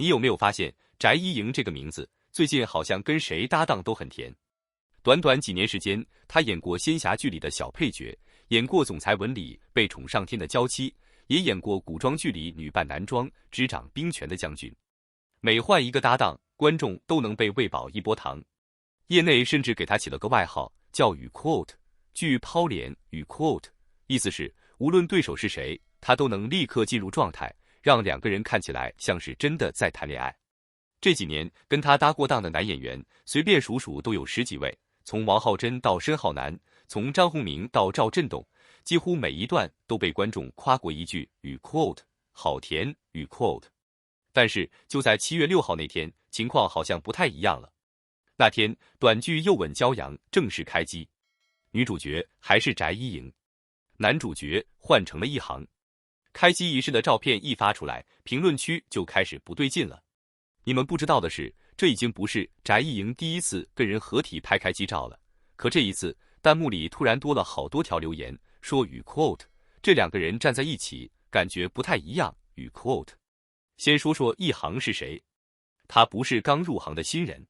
你有没有发现翟一莹这个名字最近好像跟谁搭档都很甜？短短几年时间，她演过仙侠剧里的小配角，演过总裁文里被宠上天的娇妻，也演过古装剧里女扮男装、执掌兵权的将军。每换一个搭档，观众都能被喂饱一波糖。业内甚至给她起了个外号，叫雨 quote， 据抛脸雨 quote， 意思是无论对手是谁，她都能立刻进入状态，让两个人看起来像是真的在谈恋爱。这几年跟她搭过档的男演员，随便数数都有10几位，从王浩真到申浩南，从张宏明到赵振东，几乎每一段都被观众夸过一句雨 quote， 好甜雨 quote。但是就在7月6号那天，情况好像不太一样了。那天短剧《又吻骄阳》正式开机，女主角还是翟一莹，男主角换成了一航。开机仪式的照片一发出来，评论区就开始不对劲了。你们不知道的是，这已经不是翟一莹第一次跟人合体拍开机照了。可这一次，弹幕里突然多了好多条留言，说雨 quote， 这两个人站在一起，感觉不太一样。雨 quote， 先说说一航是谁，他不是刚入行的新人。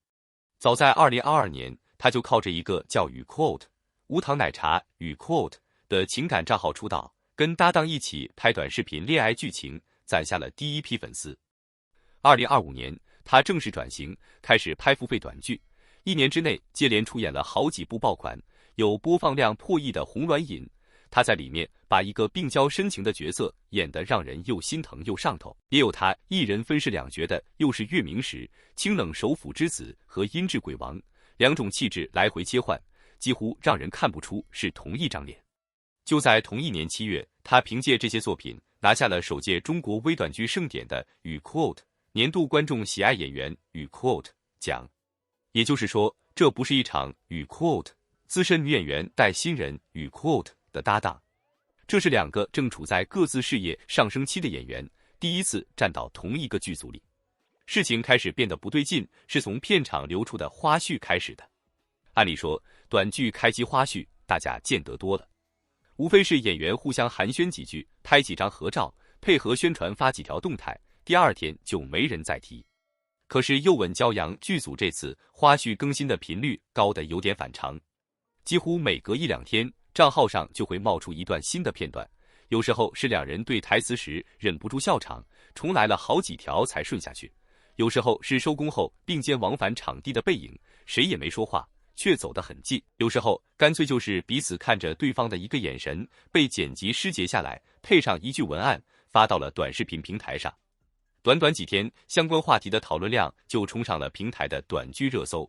早在2022年，他就靠着一个叫雨 quote 无糖奶茶雨 quote 的情感账号出道，跟搭档一起拍短视频恋爱剧情，攒下了第一批粉丝。2025年，他正式转型，开始拍付费短剧，1年之内接连出演了好几部爆款，有播放量破亿的《红鸾引》，他在里面把一个病娇深情的角色演得让人又心疼又上头，也有他一人分饰2角的又是月明石、清冷首府之子和阴质鬼王，2种气质来回切换，几乎让人看不出是同一张脸。就在同一年7月，他凭借这些作品拿下了首届中国微短剧盛典的雨 quote 年度观众喜爱演员雨 quote 奖。也就是说，这不是一场雨 quote 资深女演员带新人雨 quote 的搭档，这是2个正处在各自事业上升期的演员第一次站到同一个剧组里。事情开始变得不对劲，是从片场流出的花絮开始的。按理说，短剧开机花絮大家见得多了，无非是演员互相寒暄几句，拍几张合照，配合宣传发几条动态，第2天就没人再提。可是又吻骄阳剧组这次花絮更新的频率高得有点反常，几乎每隔1、2天，账号上就会冒出一段新的片段，有时候是2人对台词时忍不住笑场，重来了好几条才顺下去；有时候是收工后并肩往返场地的背影，谁也没说话，却走得很近；有时候干脆就是彼此看着对方的一个眼神被剪辑失节下来，配上一句文案发到了短视频平台上。短短几天，相关话题的讨论量就冲上了平台的短剧热搜。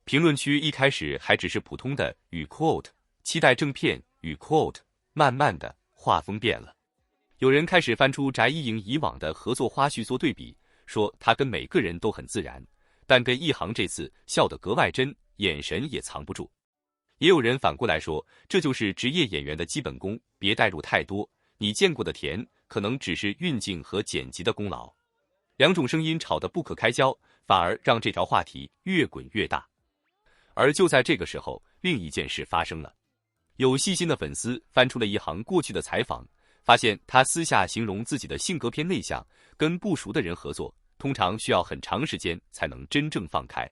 评论区一开始还只是普通的雨 quote 期待正片雨 quote， 慢慢的画风变了，有人开始翻出翟一莹以往的合作花絮做对比，说她跟每个人都很自然，但跟一航这次笑得格外真，眼神也藏不住。也有人反过来说，这就是职业演员的基本功，别带入太多，你见过的甜可能只是运镜和剪辑的功劳。2种声音吵得不可开交，反而让这条话题越滚越大。而就在这个时候，另一件事发生了。有细心的粉丝翻出了一航过去的采访，发现他私下形容自己的性格偏内向，跟不熟的人合作，通常需要很长时间才能真正放开。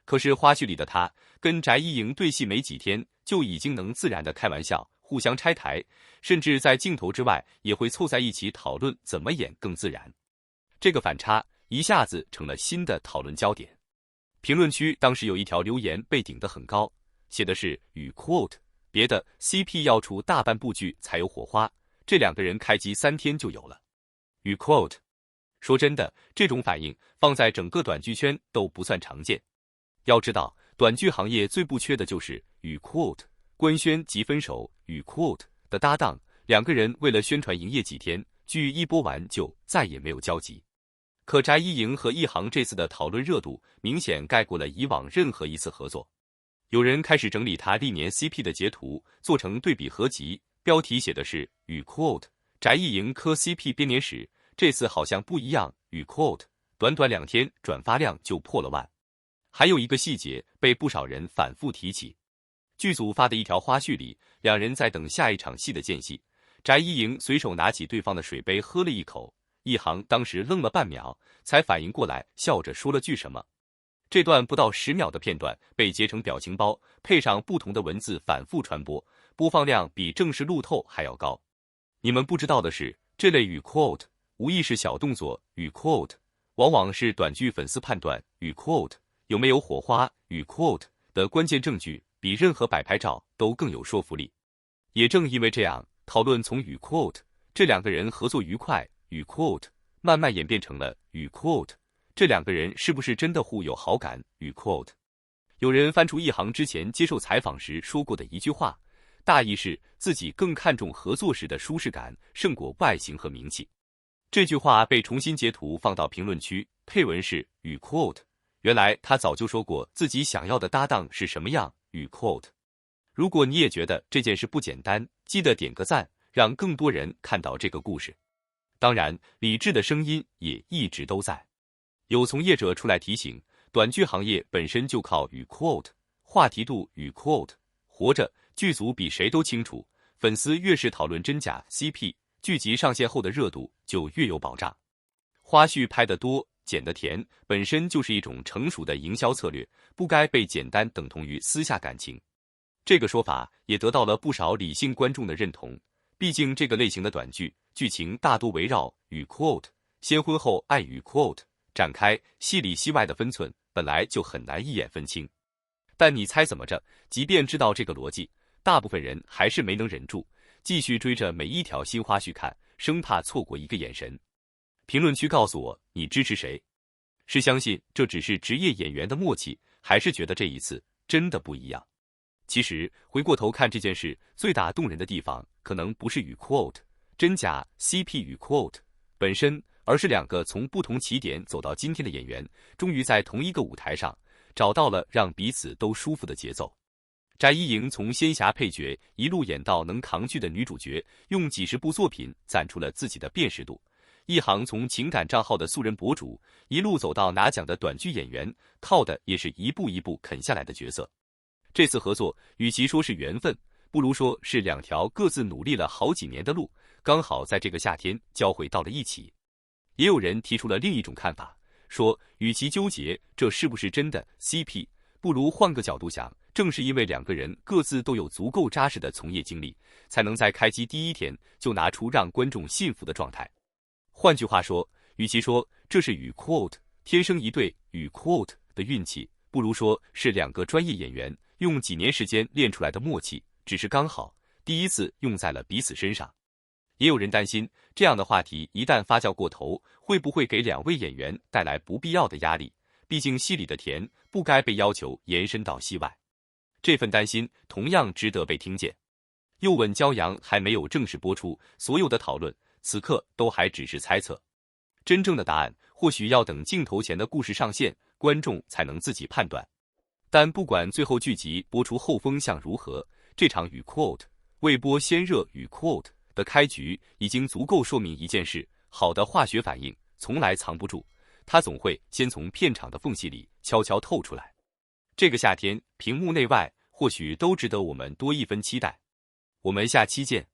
可是花絮里的他跟翟一莹对戏没几天，就已经能自然的开玩笑，互相拆台，甚至在镜头之外也会凑在一起讨论怎么演更自然。这个反差一下子成了新的讨论焦点。评论区当时有一条留言被顶得很高，写的是雨 quote 别的 CP 要出大半部剧才有火花，这2个人开机3天就有了。雨 quote， 说真的，这种反应放在整个短剧圈都不算常见。要知道，短剧行业最不缺的就是雨 quote 官宣即分手雨 quote 的搭档，2个人为了宣传营业几天，剧一播完就再也没有交集。可翟一莹和一航这次的讨论热度明显盖过了以往任何一次合作。有人开始整理他历年 CP 的截图，做成对比合集，标题写的是雨 quote 翟一莹磕 CP 编年史，这次好像不一样雨 quote 短短2天转发量就破了万。还有一个细节被不少人反复提起，剧组发的一条花絮里，2人在等下一场戏的间隙，翟一莹随手拿起对方的水杯喝了一口，一航当时愣了半秒，才反应过来，笑着说了句什么。这段不到10秒的片段被截成表情包，配上不同的文字反复传播，播放量比正式路透还要高。你们不知道的是，这类语 quote 无疑是小动作语 quote， 往往是短剧粉丝判断语 quote 有没有火花语 quote 的关键证据，比任何摆拍照都更有说服力。也正因为这样，讨论从语 quote 这两个人合作愉快语 quote 慢慢演变成了语 quote 这两个人是不是真的互有好感语 quote。 有人翻出一航之前接受采访时说过的一句话，大意是自己更看重合作时的舒适感胜过外形和名气。这句话被重新截图放到评论区，配文是语 quote， 原来他早就说过自己想要的搭档是什么样语 quote。 如果你也觉得这件事不简单，记得点个赞，让更多人看到这个故事。当然，理智的声音也一直都在。有从业者出来提醒，短剧行业本身就靠语 quote， 话题度语 quote， 活着，剧组比谁都清楚，粉丝越是讨论真假 CP， 剧集上线后的热度就越有保障。花絮拍得多，剪得甜，本身就是一种成熟的营销策略，不该被简单等同于私下感情。这个说法也得到了不少理性观众的认同，毕竟这个类型的短剧剧情大多围绕语 quote， 先婚后爱语 quote展开，戏里戏外的分寸本来就很难一眼分清。但你猜怎么着，即便知道这个逻辑，大部分人还是没能忍住，继续追着每一条新花絮看，生怕错过一个眼神。评论区告诉我，你支持谁？是相信这只是职业演员的默契，还是觉得这一次真的不一样？其实回过头看这件事，最打动人的地方可能不是语 quote 真假 CP 语 quote 本身，而是两个从不同起点走到今天的演员，终于在同一个舞台上找到了让彼此都舒服的节奏。翟一莹从仙侠配角一路演到能扛剧的女主角，用几十部作品攒出了自己的辨识度。一航从情感账号的素人博主，一路走到拿奖的短剧演员，靠的也是一步一步啃下来的角色。这次合作，与其说是缘分，不如说是两条各自努力了好几年的路，刚好在这个夏天交汇到了一起。也有人提出了另一种看法，说与其纠结这是不是真的 CP， 不如换个角度想，正是因为两个人各自都有足够扎实的从业经历，才能在开机第一天就拿出让观众信服的状态。换句话说，与其说这是语 quote 天生一对语 quote 的运气，不如说是两个专业演员用几年时间练出来的默契，只是刚好第一次用在了彼此身上。也有人担心，这样的话题一旦发酵过头，会不会给两位演员带来不必要的压力？毕竟戏里的甜不该被要求延伸到戏外。这份担心同样值得被听见。又吻骄阳还没有正式播出，所有的讨论此刻都还只是猜测。真正的答案或许要等镜头前的故事上线，观众才能自己判断。但不管最后剧集播出后风向如何，这场语 quote 未播先热语 quote 的开局已经足够说明一件事：好的化学反应从来藏不住，它总会先从片场的缝隙里悄悄透出来。这个夏天，屏幕内外或许都值得我们多一分期待。我们下期见。